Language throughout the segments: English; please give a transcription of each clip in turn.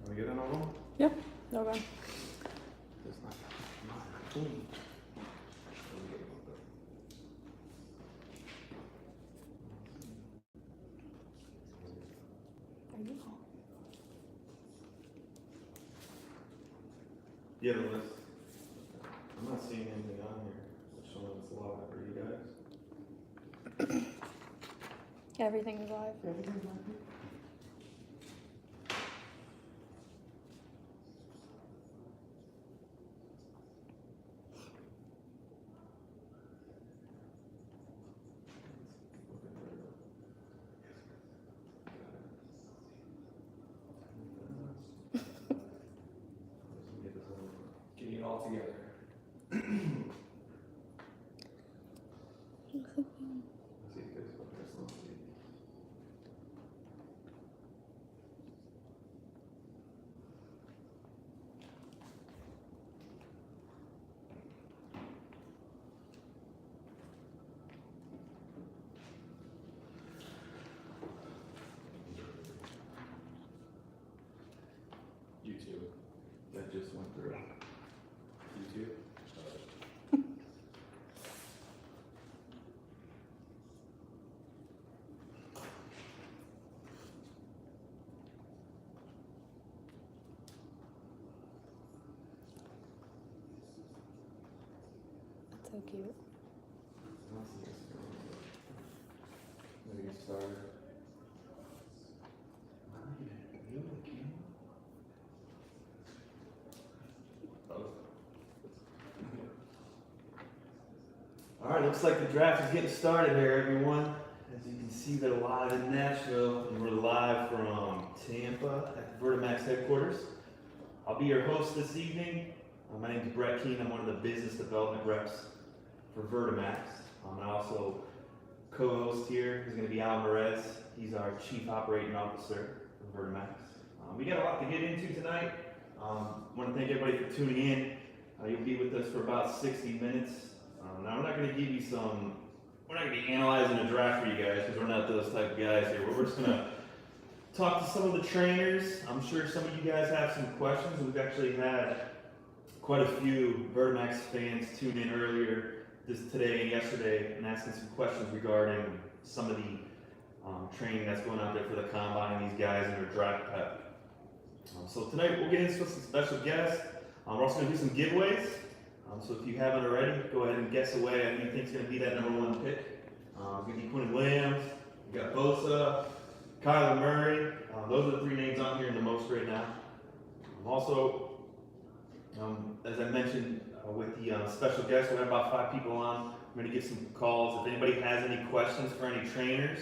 Are we good on all of them? Yep. Okay. It's not clean. Yeah, the list. I'm not seeing anything on here showing it's live for you guys. Everything is live. Everything's live. Getting it all together. YouTube. That just went through. YouTube. That's so cute. Maybe get started. All right, looks like the draft is getting started here, everyone. As you can see, they're live in Nashville, and we're live from Tampa at the VertiMax headquarters. I'll be your host this evening. My name is Brett Keene. I'm one of the business development reps for VertiMax. I also co-host here is going to be Al Perez. He's our Chief Operating Officer for VertiMax. We got a lot to get into tonight. I want to thank everybody for tuning in. You'll be with us for about 60 minutes. Now, we're not going to give you we're not going to be analyzing a draft for you guys because we're not those type of guys here. We're just going to talk to some of the trainers. I'm sure some of you guys have some questions. We've actually had quite a few VertiMax fans tune in earlier today and yesterday and asking some questions regarding some of the training that's going out there for the combine, these guys in their draft prep. So tonight we'll get into some special guests. We're also going to do some giveaways. So if you haven't already, go ahead and guess away on who you think is going to be that #1 pick. It's going to be Quinn Williams. We got Bosa, Kyler Murray. Those are the 3 names on here in the most right now. Also, as I mentioned with the special guests, we have about 5 people on. I'm going to get some calls. If anybody has any questions for any trainers,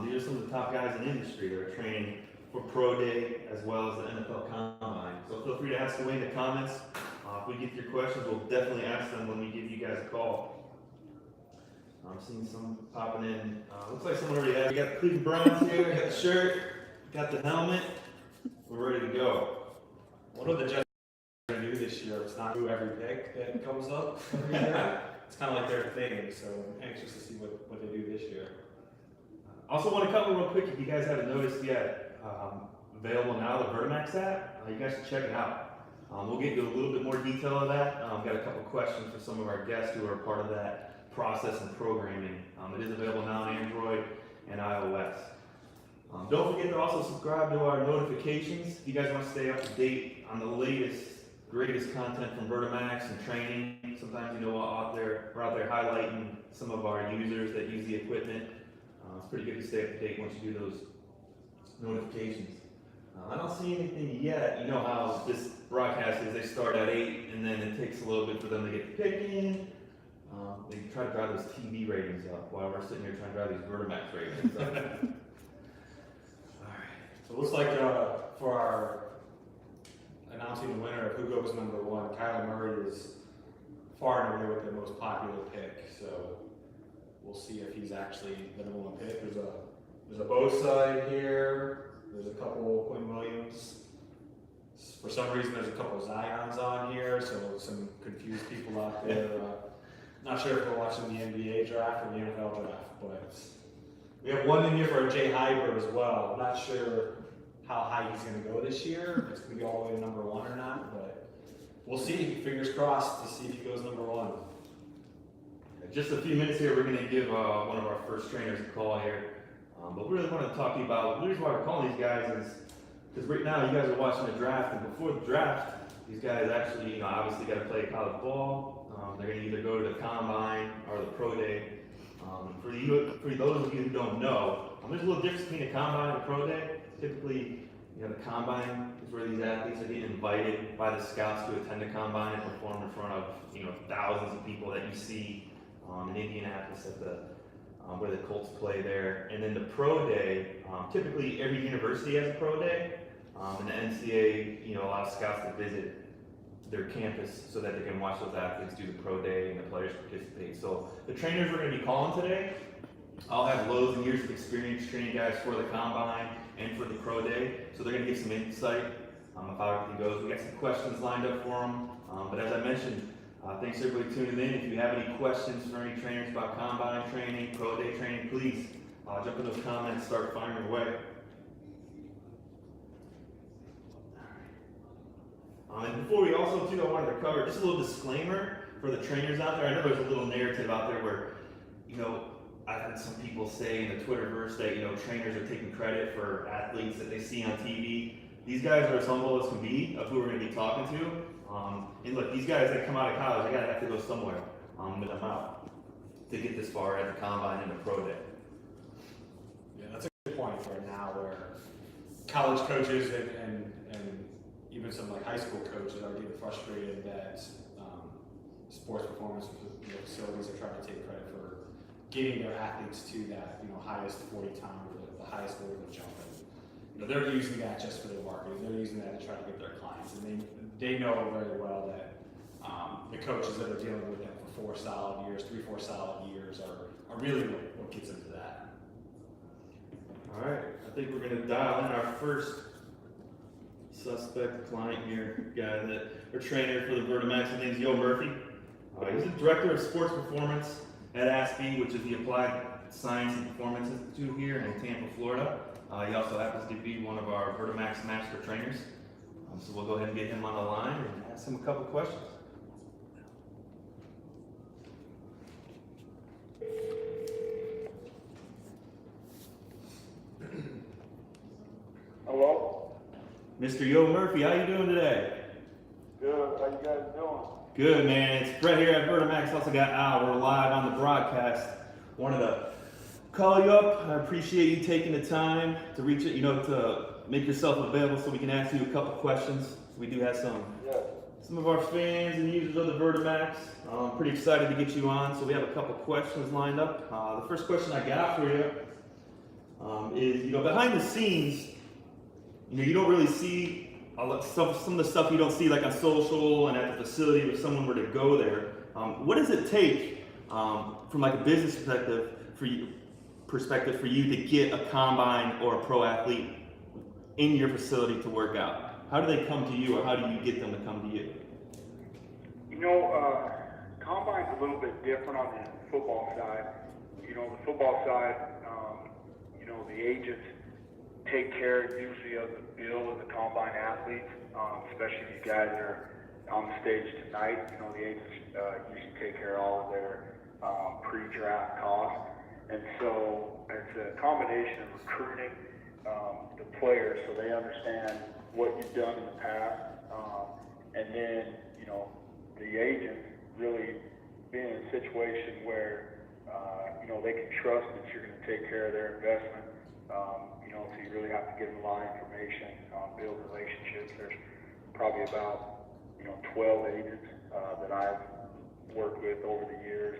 these are some of the top guys in the industry that are training for Pro Day as well as the NFL Combine. So feel free to ask away in the comments. If we get your questions, we'll definitely ask them when we give you guys a call. I'm seeing some popping in. Looks like someone already has. We got the Cleveland Browns here. We got the shirt. Got the helmet. We're ready to go. What are the Jets going to do this year? It's not who every pick that comes up every year. It's kind of like their thing, so I'm anxious to see what they do this year. Also want to cover real quick, if you guys haven't noticed yet, available now, the VertiMax app. You guys should check it out. We'll get into a little bit more detail of that. Got a couple questions for some of our guests who are part of that process and programming. It is available now on Android and iOS. Don't forget to also subscribe to our notifications if you guys want to stay up to date on the latest, greatest content from VertiMax and training. Sometimes we're out there highlighting some of our users that use the equipment. It's pretty good to stay up to date once you do those notifications. I don't see anything yet. You know how this broadcast is, they start at 8 and then it takes a little bit for them to get the pick in. They try to drive those TV ratings up while we're sitting here trying to drive these VertiMax ratings up. Alright, so it looks like for our announcing the winner of who goes #1, Kyler Murray is far and away with the most popular pick, so we'll see if he's actually the #1 pick. There's a Bosa in here. There's a couple Quinn Williams. For some reason, there's a couple Zions on here, so some confused people out there. Not sure if we're watching the NBA draft or the NFL draft, but we have one in here for Jay Hyber as well. I'm not sure how high he's going to go this year. If it's going to be all the way to number one or not, but we'll see. Fingers crossed to see if he goes number one. Just a few minutes here, we're going to give one of our first trainers a call here. But we really want to talk to you about the reason why we're calling these guys is because right now you guys are watching the draft, and before the draft, these guys actually, obviously got to play college ball. They're going to either go to the combine or the pro day. For those of you who don't know, there's a little difference between a combine and a pro day. Typically, the combine is where these athletes are getting invited by the scouts to attend the combine and perform in front of thousands of people that you see in Indianapolis at the where the Colts play there. And then the pro day, typically every university has a pro day, and the NCAA, a lot of scouts that visit their campus so that they can watch those athletes do the pro day and the players participate. So the trainers we're going to be calling today, I'll have loads of years of experience training guys for the combine and for the pro day. So they're going to give some insight of how everything goes. We got some questions lined up for them. But as I mentioned, thanks everybody tuning in. If you have any questions for any trainers about combine training, pro day training, please jump in those comments, start firing away. And before we also, I wanted to cover just a little disclaimer for the trainers out there. I know there's a little narrative out there where, I've had some people say in the Twitterverse that, trainers are taking credit for athletes that they see on TV. These guys are as humble as can be of who we're going to be talking to. And look, these guys that come out of college, they gotta have to go somewhere with them out to get this far at the combine and the pro day. Yeah, that's a good point right now where college coaches and even some high school coaches are getting frustrated that sports performance facilities are trying to take credit for getting their athletes to that highest 40 time or the highest order of jumping. They're using that just for their marketing. They're using that to try to get their clients, and they know very well that the coaches that are dealing with them for 3, 4 solid years are really what gets them to that. All right, I think we're going to dial in our first suspect client here, guy that our trainer for the VertiMax. His name's Yo Murphy. He's the director of sports performance at ASPE, which is the Applied Science and Performance Institute here in Tampa, Florida. He also happens to be one of our VertiMax master trainers. So we'll go ahead and get him on the line and ask him a couple questions. Hello? Mr. Yo Murphy, how you doing today? Good. How you guys doing? Good, man. It's Brett here at VertiMax. Also got Al. We're live on the broadcast. Wanted to call you up. I appreciate you taking the time to reach it, to make yourself available so we can ask you a couple questions. We do have some of our fans and users of the VertiMax. I'm pretty excited to get you on. So we have a couple questions lined up. The first question I got for you is, behind the scenes, you don't really see some of the stuff you don't see on social and at the facility if someone were to go there. What does it take from a business perspective for you to get a combine or a pro athlete in your facility to work out? How do they come to you, or how do you get them to come to you? Combine's a little bit different on the football side. The football side, the agents take care usually of the bill of the combine athletes, especially these guys that are on the stage tonight. The agents usually take care of all of their pre-draft costs. And so it's a combination of recruiting the players so they understand what you've done in the past, and then the agent really being in a situation where they can trust that you're going to take care of their investment. So you really have to give them a lot of information, build relationships. There's probably about 12 agents that I've worked with over the years.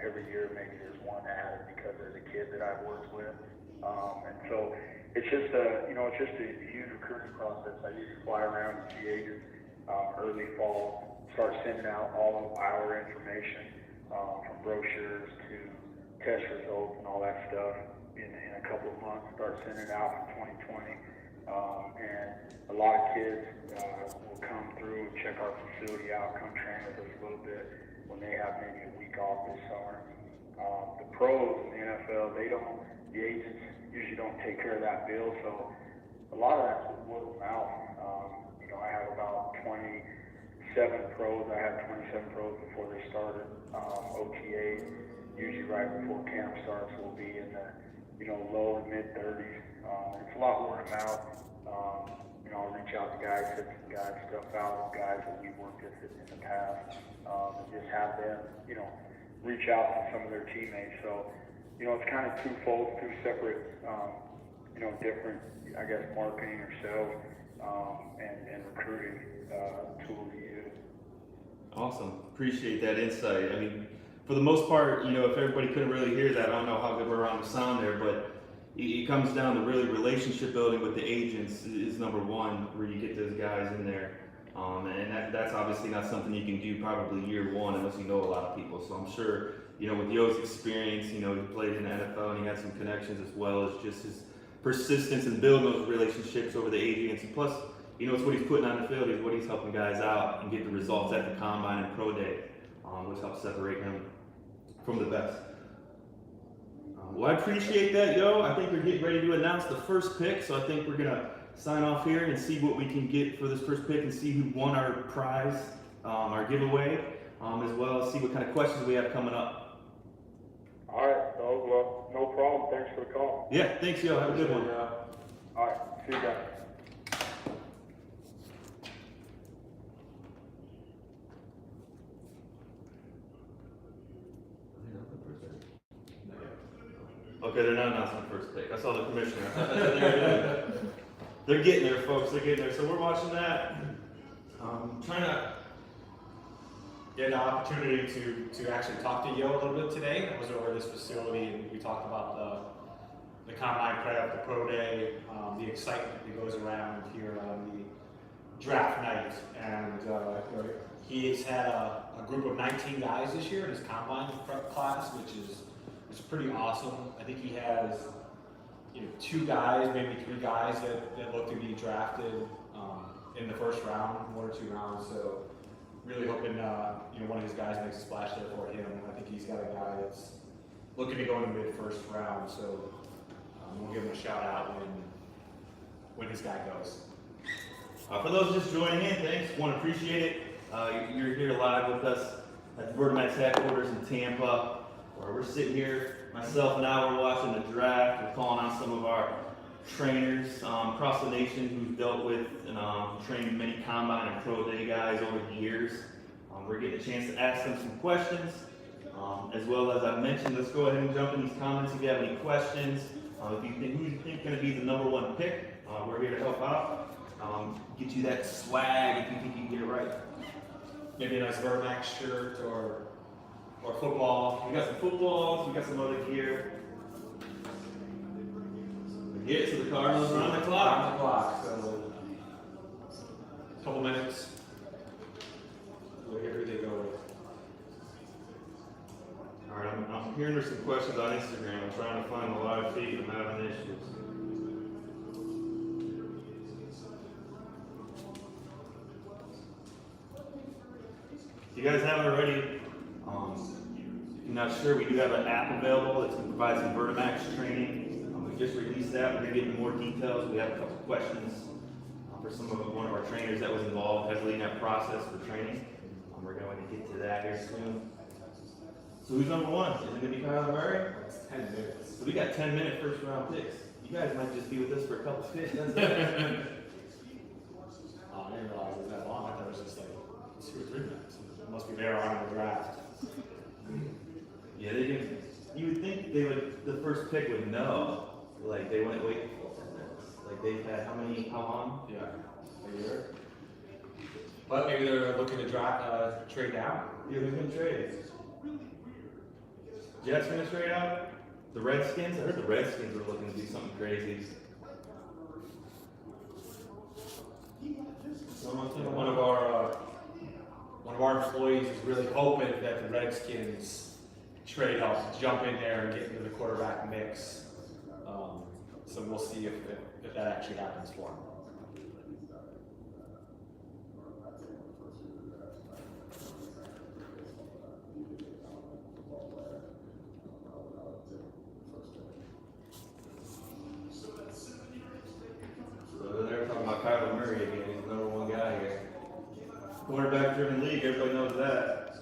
Every year maybe there's one added because there's a kid that I've worked with, and so it's just a huge recruiting process. I usually fly around and see agents early fall, start sending out all of our information from brochures to test results and all that stuff in a couple of months. Start sending it out in 2020, and a lot of kids will come through and check our facility out, come train with us a little bit when they have maybe a week off this summer. The pros in the NFL, the agents usually don't take care of that bill, so a lot of that's word of mouth. I have about 27 pros. I had 27 pros before they started. OTA, usually right before camp starts, will be in the, low and mid 30s. It's a lot word of mouth. I'll reach out to guys, hit some guys stuff out, guys that we've worked with in the past, and just have them, reach out to some of their teammates. So, it's kind of twofold, two separate, different, I guess, marketing or sales and recruiting tools to use. Awesome. Appreciate that insight. I mean, for the most part, if everybody couldn't really hear that, I don't know how good we're on the sound there, but it comes down to really relationship building with the agents is number one, where you get those guys in there. And that's obviously not something you can do probably year one unless you know a lot of people. So I'm sure, with Yo's experience, he played in the NFL and he had some connections as well as just his persistence in building those relationships over the agents. And plus, it's what he's putting on the field, it's what he's helping guys out and get the results at the combine and pro day, which helps separate him from the best. Well, I appreciate that, Yo. I think we're getting ready to announce the first pick, so I think we're going to sign off here and see what we can get for this first pick and see who won our prize, our giveaway, as well as see what kind of questions we have coming up. All right, so, well, no problem. Thanks for the call. Yeah, thanks, Yo. Have a good one. All right, see you guys. Okay, they're not announcing the first pick. I saw the commissioner. They're getting there, folks. They're getting there. So we're watching that. Trying to Get an opportunity to actually talk to Yo a little bit today. I was over at this facility and we talked about the combine prep, the pro day, the excitement that goes around here on the draft night. And he's had a group of 19 guys this year in his combine prep class, which is pretty awesome. I think he has 2 guys, maybe 3 guys that look to be drafted in the first round, 1 or 2 rounds. So really hoping one of his guys makes a splash there for him. I think he's got a guy that's looking to go in the mid-first round. So we'll give him a shout out when his guy goes. For those just joining in, thanks. Want to appreciate it. You're here live with us at the VertiMax headquarters in Tampa, where we're sitting here, myself and I, we're watching the draft. We're calling on some of our trainers across the nation who've dealt with and trained many combine and pro day guys over the years. We're getting a chance to ask them some questions. As well as I mentioned, let's go ahead and jump in these comments if you have any questions. If you think who's going to be the #1 pick, we're here to help out. Get you that swag if you think you can get it right. Maybe a nice VertiMax shirt or football. We got some footballs, we got some other gear. Yeah, so the Cardinals are on the clock. On the clock, so a couple minutes. We'll hear who they go with. All right, I'm hearing there's some questions on Instagram. I'm trying to find the live feed. I'm having issues. If you guys haven't already, if you're not sure, we do have an app available that's going to provide some VertiMax training. We just released that. We're going to get into more details. We have a couple questions for one of our trainers that was involved heavily in that process for training. We're going to get to that here soon. So who's #1? Is it going to be Kyler Murray? It's 10 minutes. So we got 10-minute first round picks. You guys might just be with us for a couple picks. That's it. Oh, I didn't realize it was that long. I thought it was just like 2 or 3 minutes. It must be there on the draft. Yeah, you would think they would, the first pick would know. Like they wouldn't wait for 10 minutes. Like they've had how long? Yeah, a year. But maybe they're looking to trade down. Yeah, who's going to trade? Jets going to trade out? The Redskins? I heard the Redskins were looking to do something crazy. One of our employees is really hoping that the Redskins trade up, jump in there and get into the quarterback mix. So we'll see if that actually happens for him. So quarterback-driven league. Everybody knows that.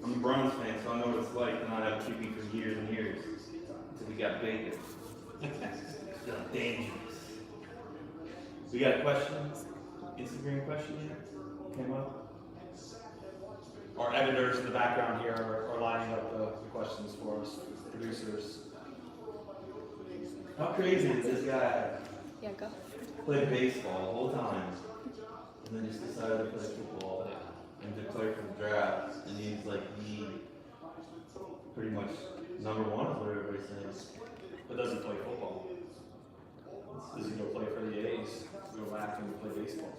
I'm a Browns fan, so I know what it's like to not have a QB for years and years until we got Baker. Still dangerous. We got a question? Instagram question here? Came up? Our editors in the background here are lining up the questions for us, producers. How crazy is this guy? Yeah, go. Played baseball the whole time, and then just decided to play football and declared for the draft, and he's like the pretty much number one is what everybody's saying. But does he play football? Does he go play for the A's? Go back and play baseball?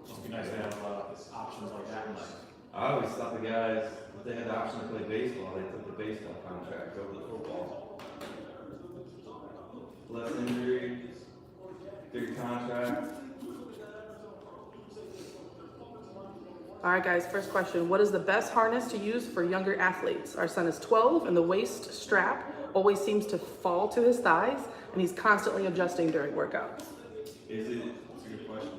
Must be nice to have options like that in life. I always thought the guys, if they had the option to play baseball, they took the baseball contract over the football. Less injury, bigger contract. All right, guys, first question. What is the best harness to use for younger athletes? Our son is 12 and the waist strap always seems to fall to his thighs and he's constantly adjusting during workouts. Is it? That's a good question.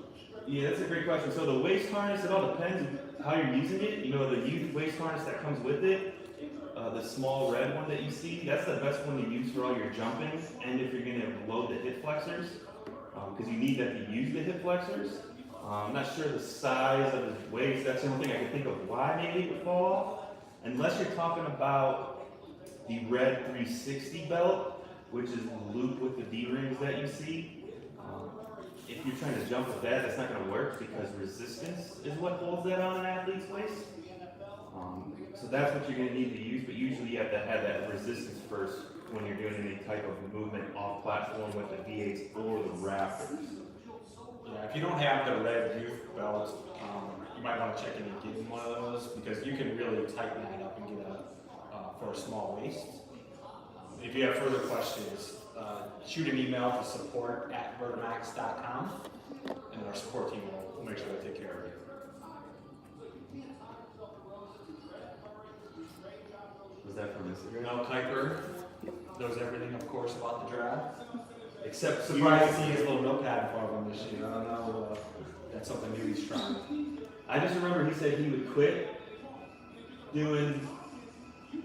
Yeah, that's a great question. So the waist harness, it all depends on how you're using it. You know, the youth waist harness that comes with it, the small red one that you see, that's the best one to use for all your jumping and if you're going to load the hip flexors, because you need that to use the hip flexors. I'm not sure the size of his waist. That's the only thing I can think of why maybe it would fall off. Unless you're talking about the red 360 belt, which is the loop with the D-rings that you see. If you're trying to jump with that, that's not going to work because resistance is what holds that on an athlete's waist. So that's what you're going to need to use, but usually you have to have that resistance first when you're doing any type of movement off platform with the V8s or the Raptors. Yeah, if you don't have the red youth belt, you might want to check in and get one of those because you can really tighten that up and get for a small waist. If you have further questions, shoot an email to support@vertimax.com and our support team will make sure they take care of you. Was that from Instagram? Mel Kiper knows everything, of course, about the draft. Except Surprised to see his little notepad in front of him this year. I don't know. That's something new he's trying. I just remember he said he would quit doing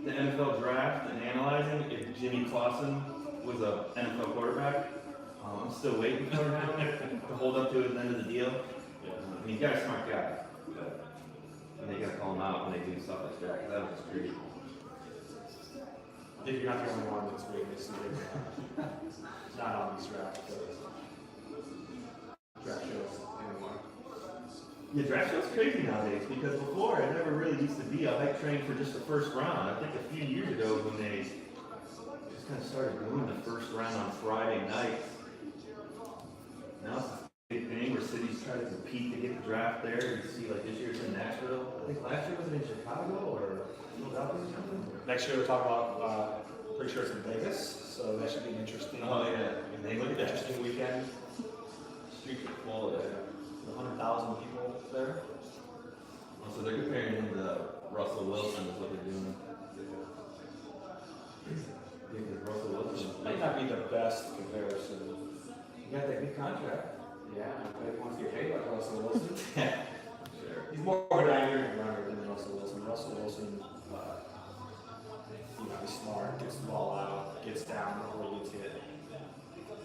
the NFL draft and analyzing if Jimmy Clausen was a NFL quarterback. I'm still waiting for him to hold up to his end of the deal. I mean, he's got a smart guy, but they gotta call him out when they do stuff like that. 'Cause that was just crazy. I think you're not the only one that's waiting to see it. It's not on these draft shows anymore. Yeah, draft show's crazy nowadays because before it never really used to be a hype train for just the first round. I think a few years ago when they just kind of started doing the first round on Friday nights. Now it's a big thing where cities try to compete to get the draft there. You see, like this year it's in Nashville. I think last year was it in Chicago or Philadelphia or something. Next year we're talking about, pretty sure it's in Vegas, so that should be an interesting. Oh yeah, and they look at that. Interesting weekend. Streets are full of it. 100,000 people there. Oh, so they're comparing him to Russell Wilson is what they're doing. Because Russell Wilson Might not be the best comparison. he got that good contract. Yeah, but he wants to get paid like Russell Wilson. Sure. He's more of a dynamic runner than Russell Wilson. Russell Wilson, he's smart, gets the ball out, gets down before he gets hit.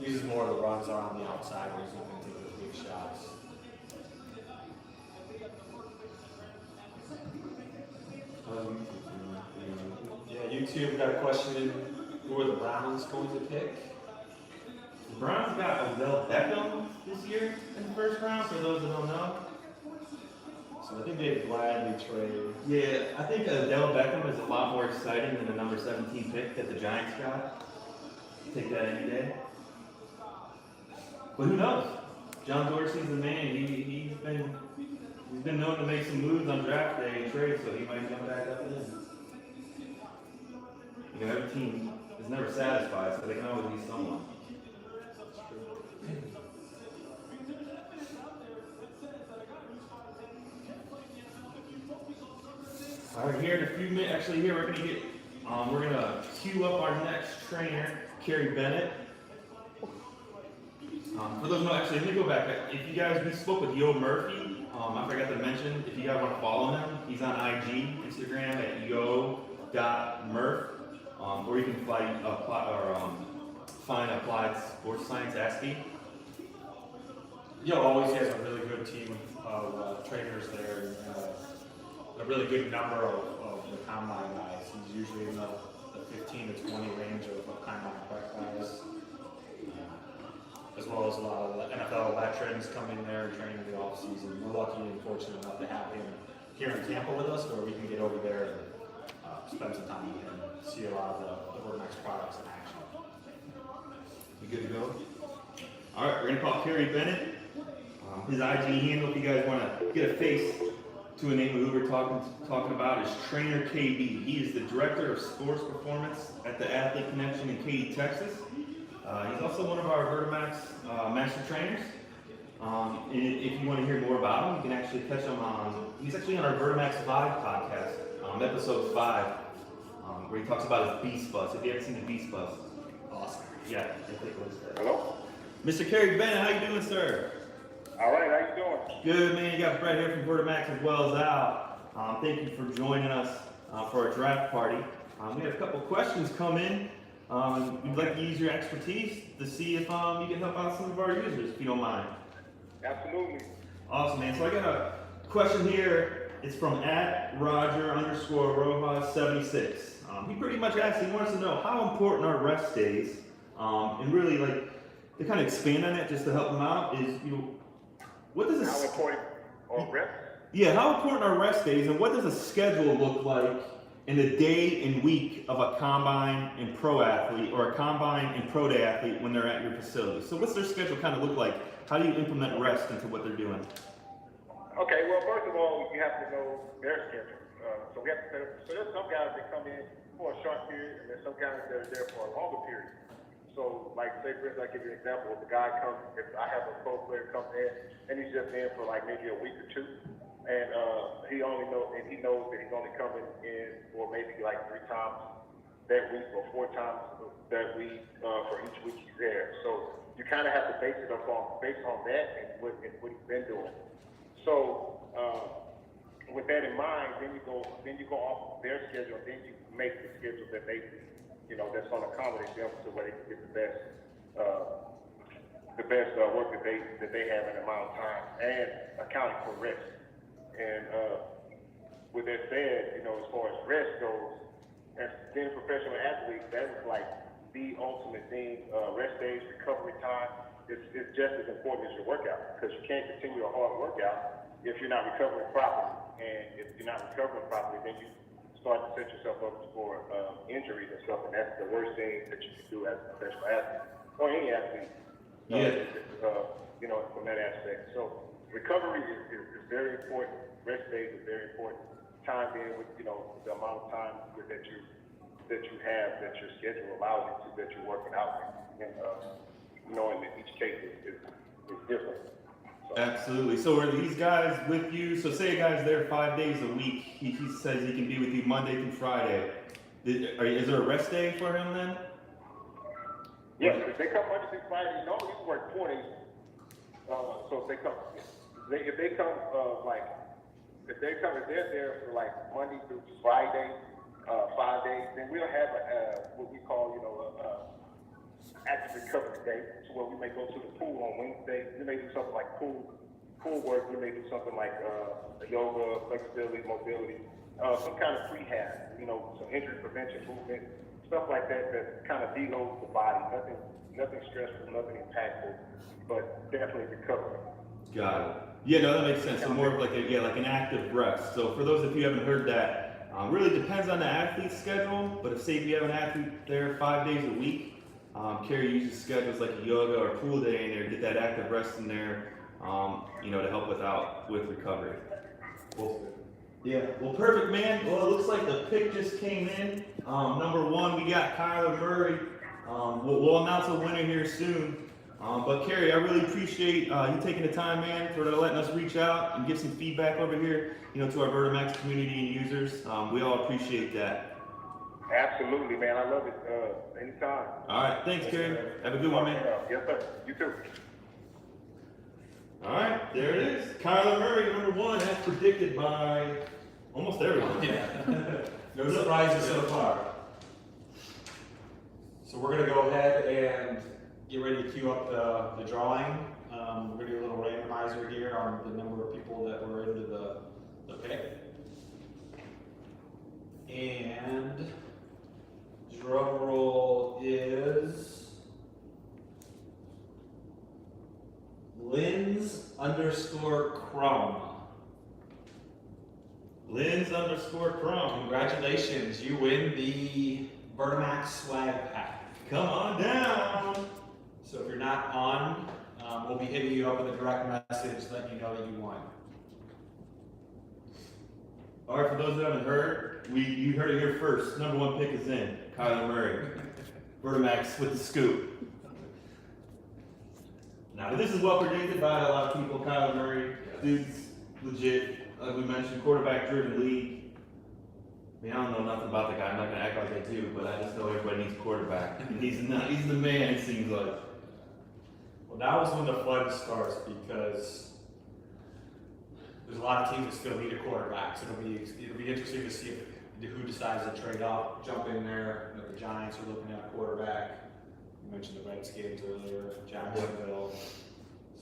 Uses more of the runs on the outside where he's not going to take those big shots. Yeah, YouTube got a question. Who are the Browns going to pick? The Browns got Odell Beckham this year in the first round, for those that don't know. So I think they'd gladly trade. Yeah, I think Odell Beckham is a lot more exciting than the number 17 pick that the Giants got. Take that any day. But who knows? John Dorsey's the man. He's been known to make some moves on draft day and trade, so he might jump back up in. You know, every team is never satisfied, so they can always be someone. All right, here in a few minutes, actually here we're gonna queue up our next trainer, Kerry Bennett. For those who know, actually, let me go back. If you guys, we spoke with Yo Murphy I forgot to mention, if you guys want to follow him, he's on IG, Instagram at yo.murph, or you can find Applied Sports Science ASCII. Yo always has a really good team of trainers there, and a really good number of the combine guys. He's usually in the 15 to 20 range of combine prep guys, as well as a lot of the NFL veterans come in there and train in the off season. We're lucky and fortunate enough to have him here in Tampa with us, where we can get over there and spend some time with him, see a lot of the VertiMax products in action. You good to go? All right, we're gonna call Kerry Bennett. His IG handle, if you guys want to get a face to a name of who we're talking about, is Trainer KB. He is the Director of Sports Performance at the Athlete Connection in Katy, Texas. He's also one of our VertiMax master trainers. And if you want to hear more about him, you can actually catch him he's actually on our VertiMax Live podcast, episode 5, where he talks about his Beast Bus. If you haven't seen the Beast Bus, awesome. Yeah, take a look. Hello? Mr. Kerry Bennett, how you doing, sir? All right, how you doing? Good, man. You got Brett here from VertiMax as well as Al. Thank you for joining us for our draft party. We have a couple questions come in. We'd like to use your expertise to see if you can help out some of our users, if you don't mind. Absolutely. Awesome, man. So I got a question here. It's from @Roger_Rojas76. He pretty much asked, he wants to know how important are rest days, and really like to kind of expand on that just to help him out is, what does How important are rest? Yeah, how important are rest days, and what does a schedule look like in the day and week of a combine and pro athlete, or a combine and pro day athlete when they're at your facility? So what's their schedule kind of look like? How do you implement rest into what they're doing? Okay, well, first of all, you have to know their schedule. So we have to set up, so there's some guys that come in for a short period, and there's some guys that are there for a longer period. So, like, say, for instance, I give you an example. If the guy comes, if I have a pro player come in, and he's just in for like maybe a week or two, and he knows that he's only coming in for maybe like 3 times that week or 4 times that week for each week he's there. So you kind of have to base it based on that and what he's been doing. So with that in mind, then you go off of their schedule, and then you make the schedule that they, that's going to accommodate them to where they can get the best work that they have in the amount of time, and accounting for rest. And with that said, as far as rest goes, as being a professional athlete, that is like the ultimate thing. Rest days, recovery time, is just as important as your workout, because you can't continue a hard workout if you're not recovering properly. And if you're not recovering properly, then you start to set yourself up for injuries and stuff, and that's the worst thing that you can do as a professional athlete, or any athlete. From that aspect. So recovery is very important. Rest days is very important. Time being with the amount of time that you have, that your schedule allows you to, that you're working out, and knowing that each case is different. So. Absolutely. So are these guys with you? So say a guy's there 5 days a week. He says he can be with you Monday through Friday. Is there a rest day for him then? Yes, if they come Monday through Friday, normally you work 4 days. So if they're there for like Monday through Friday, 5 days, then we'll have what we call, active recovery day, to where we may go to the pool on Wednesday. We may do something like pool work. We may do something like yoga, flexibility, mobility, some kind of prehab, some injury prevention movement, stuff like that kind of deloads the body. Nothing stressful, nothing impactful, but definitely recovery. Got it. Yeah, no, that makes sense. So more of like an active rest. So for those of you who haven't heard that, really depends on the athlete's schedule. But if you have an athlete there 5 days a week, Kerry uses schedules like a yoga or pool day in there to get that active rest in there, to help with recovery. Well, perfect, man. Well, it looks like the pick just came in. Number 1, we got Kyler Murray. We'll announce a winner here soon. But Kerry, I really appreciate you taking the time, man, for letting us reach out and give some feedback over here, to our VertiMax community and users. We all appreciate that. Absolutely, man. I love it. Anytime. All right, thanks, Kerry. Have a good one, man. Yes, sir. You too. All right, there it is. Kyler Murray, number 1, as predicted by almost everyone. Yeah. No surprises so far. So we're gonna go ahead and get ready to queue up the drawing. We're gonna do a little randomizer here on the number of people that were into the pick. And drum roll is Lins_Crumb. Lins_Crumb. Congratulations, you win the VertiMax swag pack. Come on down. So if you're not on, we'll be hitting you up with a direct message letting you know that you won. All right, for those that haven't heard, you heard it here first. Number 1 pick is in. Kyler Murray. VertiMax with the scoop. Now, this is well predicted by a lot of people. Kyler Murray, dude's legit. Like we mentioned, quarterback-driven league. I mean, I don't know nothing about the guy. I'm not gonna act like I do, but I just know everybody needs a quarterback. And he's the man, it seems like. Well, that was when the fun starts because there's a lot of teams that still need a quarterback. So it'll be interesting to see who decides to trade up, jump in there. You know, the Giants are looking at a quarterback. You mentioned the Redskins earlier, Jacksonville.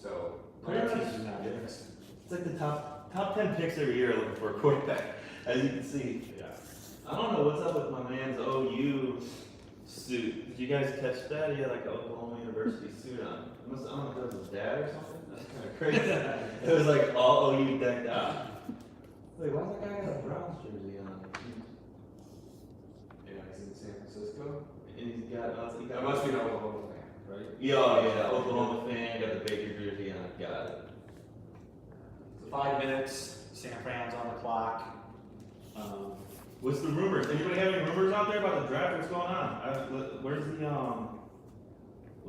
So great teams in that mix. It's like the top 10 picks every year looking for a quarterback, as you can see. Yeah. I don't know what's up with my man's OU suit. Did you guys catch that? He had like an Oklahoma University suit on. I don't know if that was his dad or something. That's kind of crazy. It was like all OU decked out. Wait, why's that guy got a Browns jersey on? Yeah, he's in San Francisco. And he's got, That must be an Oklahoma fan, right? yeah, Oklahoma fan, got the Baker jersey on. Got it. So 5 minutes, San Fran's on the clock. What's the rumors? Anybody have any rumors out there about the draft? What's going on?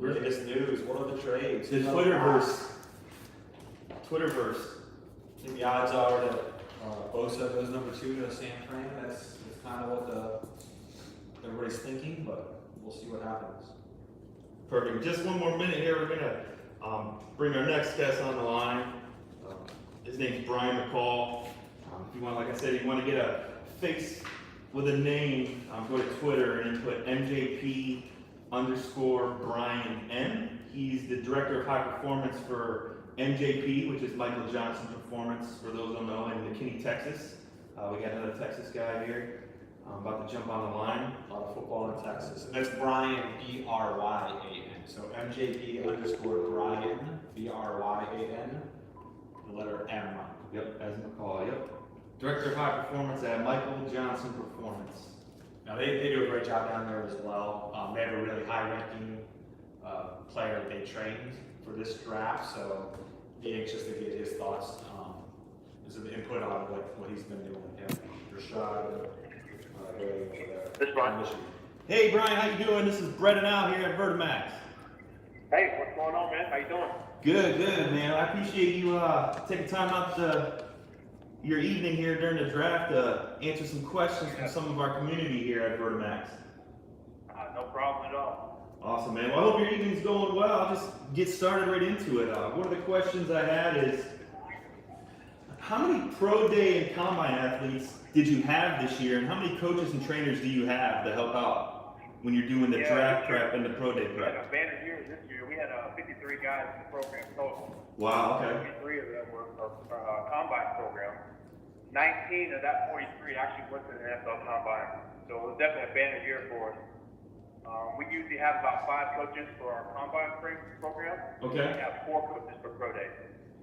Where's Where's this news? What are the trades? the Twitterverse? Twitterverse. I think the odds are that Bosa goes number 2 to San Fran. That's kind of what everybody's thinking, but we'll see what happens. Perfect. Just one more minute here. We're gonna bring our next guest on the line. His name's Brian McCall. If you want, like I said, if you want to get a face with a name, go to Twitter and input MJP_Brian N. He's the director of high performance for MJP, which is Michael Johnson Performance, for those who don't know, in McKinney, Texas. We got another Texas guy here. About to jump on the line. A lot of football in Texas. And that's Brian, B-R-Y-A-N. So MJP_Brian, B-R-Y-A-N, the letter M. Yep, as McCall, yep. Director of high performance at Michael Johnson Performance. Now they do a great job down there as well. They have a really high-ranking player that they trained for this draft, so be anxious to get his thoughts, his input on what he's been doing. Yeah. Rashad, This is Brian. Hey Brian, how you doing? This is Brett and Al here at VertiMax. Hey, what's going on, man? How you doing? Good, man. I appreciate you taking time out your evening here during the draft to answer some questions from some of our community here at VertiMax. No problem at all. Awesome, man. Well, I hope your evening's going well. I'll just get started right into it. One of the questions I had is, how many pro day and combine athletes did you have this year, and how many coaches and trainers do you have to help out when you're doing the draft prep and the pro day We had prep? a banner year this year. We had 53 guys in the program total. Wow, okay. 43 of them were our combine program. 19 of that 43 actually went to the NFL combine. So it was definitely a banner year for us. We usually have about 5 coaches for our combine program. Okay. We have 4 coaches for pro day.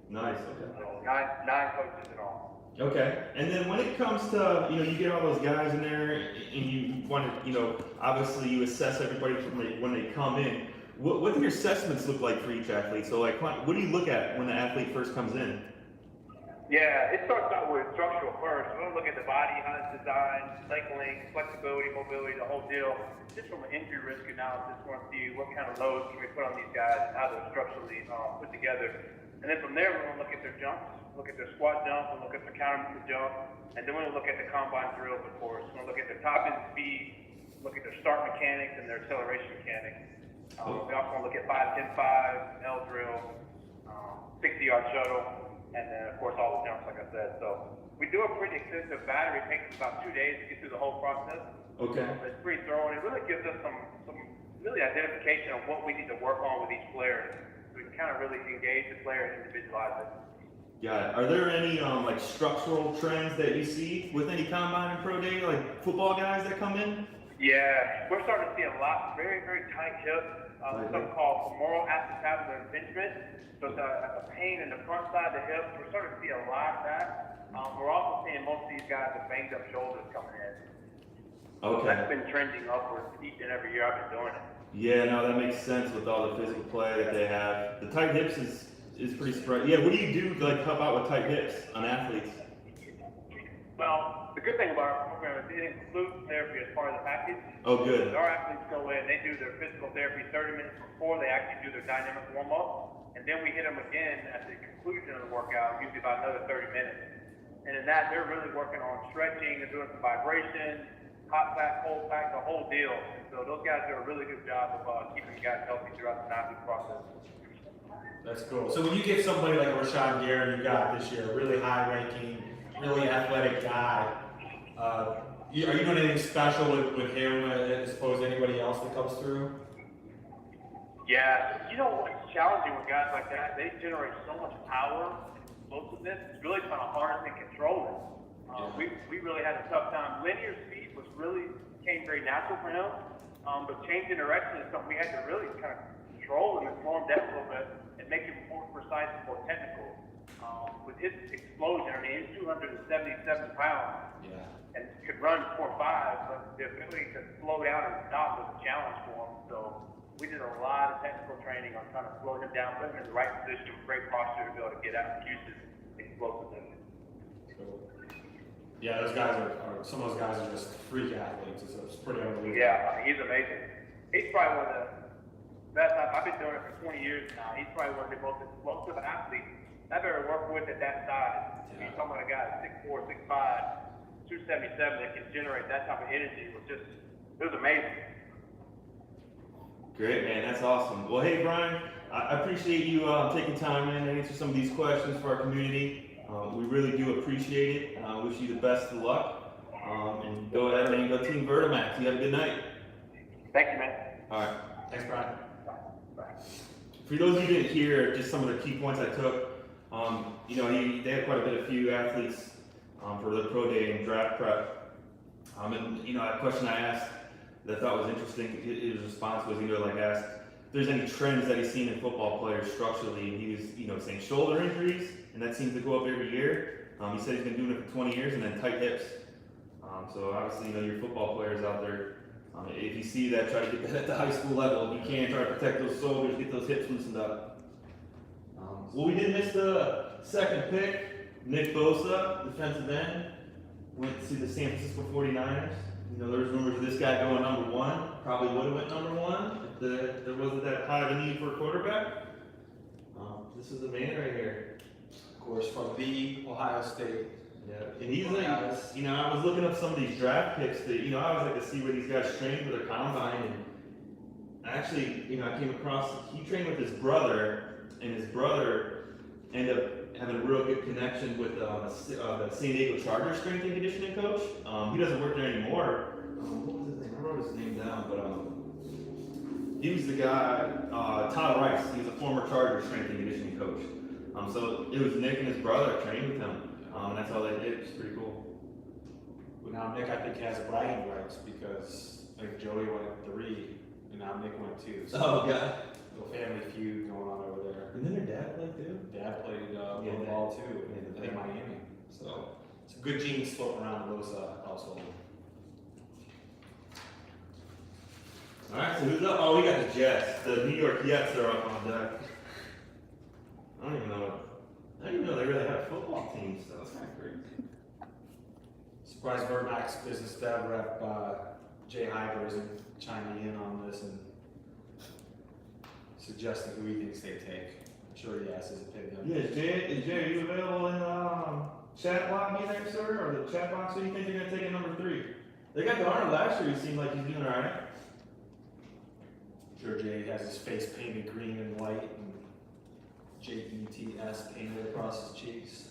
Nice, okay. So nine coaches in all. Okay, and then when it comes to, you get all those guys in there and you want to, obviously you assess everybody from when they come in. What do your assessments look like for each athlete? So like, what do you look at when the athlete first comes in? Yeah, it starts out with structural first. We're going to look at the body, how it's designed, leg length, flexibility, mobility, the whole deal. Just from an injury risk analysis, we want to see what kind of loads can we put on these guys and how they're structurally put together. And then from there, we're going to look at their jumps, look at their squat jump, we'll look at their counter movement jump, and then we're going to look at the combine drills, of course. We're going to look at their top end speed, look at their start mechanics and their acceleration mechanics. We also want to look at 5-10-5, L drill, 60-yard shuttle. and then of course all the jumps, like I said. So we do a pretty extensive battery. It takes us about 2 days to get through the whole process. Okay. It's pretty thorough, and it really gives us some really identification of what we need to work on with each player. So we can kind of really engage the player and individualize it. Got it. Are there any like structural trends that you see with any combine and pro day, like football guys that come in? Yeah, we're starting to see a lot, very, very tight hips, something called femoral acetabular impingement. So it's a pain in the front side of the hips. We're starting to see a lot of that. We're also seeing most of these guys with banged up shoulders coming in. So Okay. that's been trending upwards each and every year I've been doing it. Yeah, no, that makes sense with all the physical play that they have. The tight hips is pretty spread. Yeah, what do you do to like help out with tight hips on athletes? Well, the good thing about our program is it includes therapy as part of the package. Oh, good. Our athletes go in, they do their physical therapy 30 minutes before they actually do their dynamic warm-up, and then we hit them again at the conclusion of the workout, usually about another 30 minutes. And in that, they're really working on stretching and doing some vibration, hot pack, cold pack, the whole deal. And so those guys do a really good job of keeping the guys healthy throughout the 9-week process. That's cool. So when you get somebody like Rashawn Gary you got this year, a really high-ranking, really athletic guy, are you doing anything special with him as opposed to anybody else that comes through? Yeah, you know what's challenging with guys like that? They generate so much power and explosiveness. It's really trying to harness and control it. We really had a tough time. Linear speed came very natural for him, but changing direction is something we had to really kind of control him and slow him down a little bit and make him more precise and more technical. With his explosion, I mean, he's 277 pounds. Yeah. And could run 4.5, but the ability to slow down and stop was a challenge for him. So we did a lot of technical training on trying to slow him down, put him in the right position, great posture to be able to get out and use his explosiveness. Yeah, those guys are some of those guys are just freak athletes. It's pretty unbelievable. Yeah, I mean, he's amazing. He's probably one of the best. I've been doing it for 20 years now. He's probably one of the most explosive athletes I've ever worked with at that size. Yeah. You're talking about a guy at 6'4", 6'5", 277 that can generate that type of energy it was amazing. Great, man. That's awesome. Well, hey, Brian, I appreciate you taking time in to answer some of these questions for our community. We really do appreciate it. Wish you the best of luck. And go ahead and go Team VertiMax. You have a good night. Thank you, man. All right. Thanks, Brian. For those of you who didn't hear, just some of the key points I took. They had quite a few athletes for the pro day and draft prep. A question I asked that I thought was interesting, his response was, asked if there's any trends that he's seen in football players structurally, and he was, saying shoulder injuries, and that seems to go up every year. He said he's been doing it for 20 years, and then tight hips. So obviously, your football players out there, if you see that, try to get that at the high school level. If you can, try to protect those shoulders, get those hips loosened up. Well, we did miss the second pick. Nick Bosa, defensive end, went to the San Francisco 49ers. There was rumors of this guy going number one. Probably would have went number one if there wasn't that high of a need for a quarterback. This is the man right here. Of course, from the Ohio State. Yeah, and he's like, I was looking up some of these draft picks that, I always like to see where these guys train for their combine. And actually, I came across, he trained with his brother, and his brother ended up having a real good connection with the San Diego Chargers strength and conditioning coach. He doesn't work there anymore. What was his name? I wrote his name down, but he was the guy, Todd Rice. He was a former Chargers strength and conditioning coach. So it was Nick and his brother that trained with him. And that's all they did. It's pretty cool. Well, now Nick, I think, has bragging rights because Joey went 3, and now Nick went 2. So Oh, God. little family feud going on over there. And then their dad played too? Dad played Yeah, football too, yeah, I think Miami. So some good genes floating around those household. All right, so who's up? Oh, we got the Jets. The New York Jets are up on deck. I don't even know they really have football teams, so it's kind of crazy. Surprised VertiMax business dev rep Jay Hyber isn't chiming in on this and suggesting who he thinks they take. I'm sure he has his opinion. Yeah, Jay, are you available in chat block me there, sir? Or the chat box? Who do you think they're going to take at number 3? They got Darnold last year. He seemed like he's doing all right. I'm sure Jay has his face painted green and white and J-E-T-S painted across his cheeks.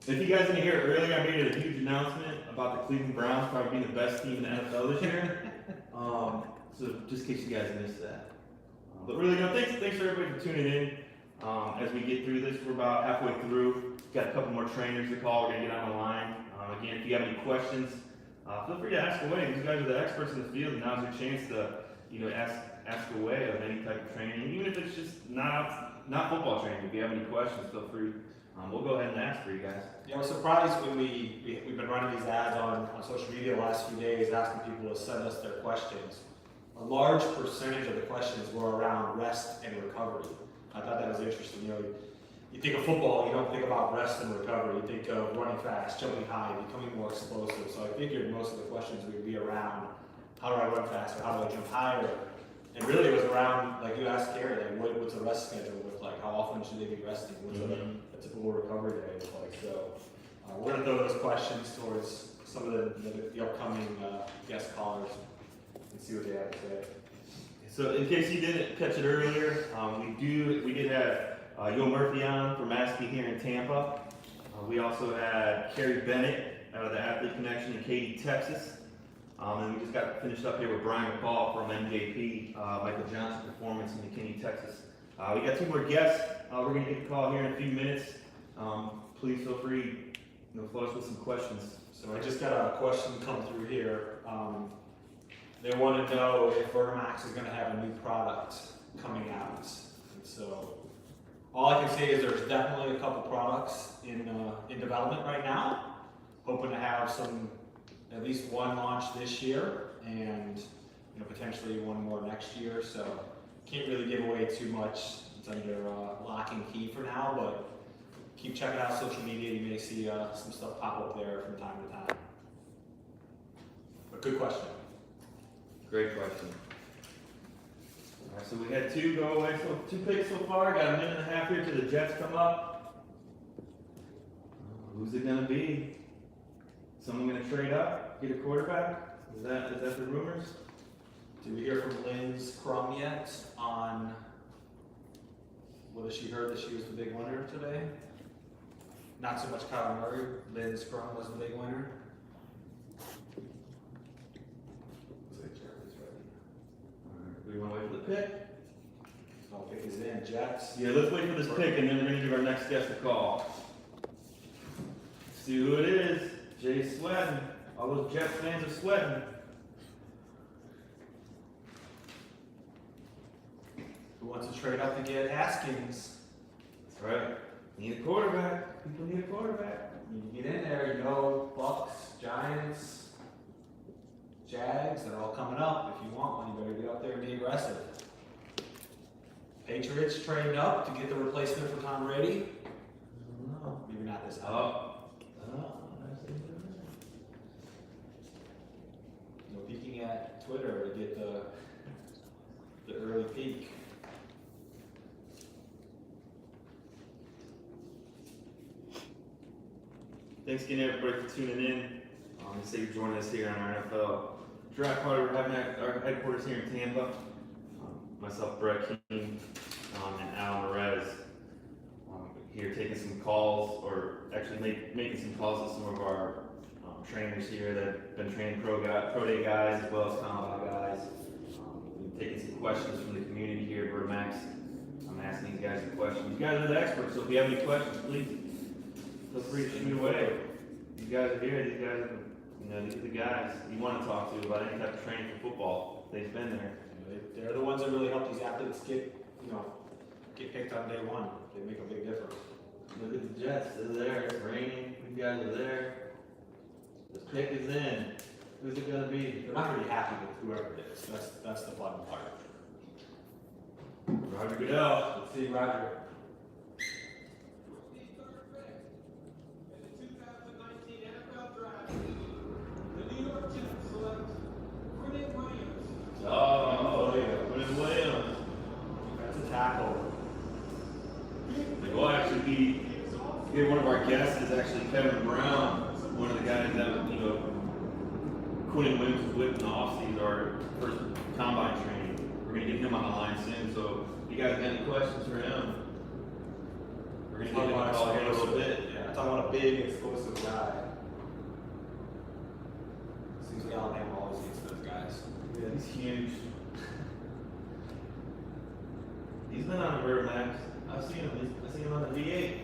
If you guys didn't hear it earlier, I made a huge announcement about the Cleveland Browns probably being the best team in the NFL this year. So just in case you guys missed that. But really, thanks for everybody for tuning in. As we get through this, we're about halfway through. We've got a couple more trainers to call. We're gonna get on the line. Again, if you have any questions, feel free to ask away. These guys are the experts in the field, and now's your chance to, ask away of any type of training, even if it's just not football training. If you have any questions, feel free. We'll go ahead and ask for you guys. Yeah, we're surprised when we've been running these ads on social media the last few days, asking people to send us their questions. A large percentage of the questions were around rest and recovery. I thought that was interesting. You think of football, you don't think about rest and recovery. You think of running fast, jumping high, becoming more explosive. So I figured most of the questions would be around how do I run faster, how do I jump higher, and really it was around, like you asked Gary, like what's a rest schedule look like? How often should they be resting? What's a typical recovery day look like? So we're going to throw those questions towards some of the upcoming guest callers and see what they have to say. So in case you didn't catch it earlier, we did have Yo Murphy on from Maskey here in Tampa. We also had Carrie Bennett out of the Athlete Connection in Katy, Texas. And we just got finished up here with Brian McCall from MJP, Michael Johnson Performance in McKinney, Texas. We got 2 more guests. We're going to get a call here in a few minutes. Please feel free, flood us with some questions. So I just got a question come through here. They want to know if VertiMax is going to have a new product coming out. And so all I can say is there's definitely a couple products in development right now. Hoping to have at least one launch this year, and potentially one more next year. So can't really give away too much. It's under lock and key for now, but keep checking out social media. You may see some stuff pop up there from time to time. But good question. Great question. All right, so we had 2 go away, so 2 picks so far. Got a minute and a half here till the Jets come up. Who's it gonna be? Someone gonna trade up, get a quarterback? Is that the rumors? Did we hear from Lynn's Crum yet on whether she heard that she was the big winner today? Not so much Kyler Murray. Lynn's Crum was the big winner. Looks like Jeremy's ready. All right, we wanna wait for the pick? I'll pick his in. Jets. Yeah, let's wait for this pick and then we're gonna give our next guest a call. See who it is. Jay's sweating. All those Jets fans are sweating. Who wants to trade up to get Haskins? That's right. Need a quarterback. People need a quarterback. You get in there, Bucks, Giants, Jags, they're all coming up. If you want one, you better get up there and be aggressive. Patriots trading up to get the replacement for Tom Brady. No. Maybe not this time. Peeking at Twitter to get the early peek. Thanks again, everybody, for tuning in. Say you're joining us here on our NFL Draft Party. We're having our headquarters here in Tampa. Myself, Brett King, and Alan Perez here taking some calls, or actually making some calls to some of our trainers here that have been training pro day guys as well as combine guys. We've taken some questions from the community here at VertiMax. I'm asking these guys some questions. You guys are the experts, so if you have any questions, please feel free to shoot away. These guys are here. These guys are, these are the guys you want to talk to about any type of training for football. They've been there. They're the ones that really help these athletes get picked on day one. They make a big difference. Look at the Jets. They're there. It's raining. These guys are there. The pick is in. Who's it gonna be? They're not going to be happy with whoever it is. That's the fun part. Roger Goodell. Let's see, Roger. Oh, Williams. That's a tackle. Well, actually, here one of our guests is actually Kevin Brown, one of the guys that Quinn Williams was with in the offseason, our first combine training. We're gonna get him on the line soon, so You guys got any questions for him? We're gonna Talk get him about a call here in a little explosive. bit. Yeah, talking about a big explosive guy. Seems like Alabama always gets those guys. Yeah, he's huge. He's been on a VertiMax. I've seen him. I've seen him on the V8.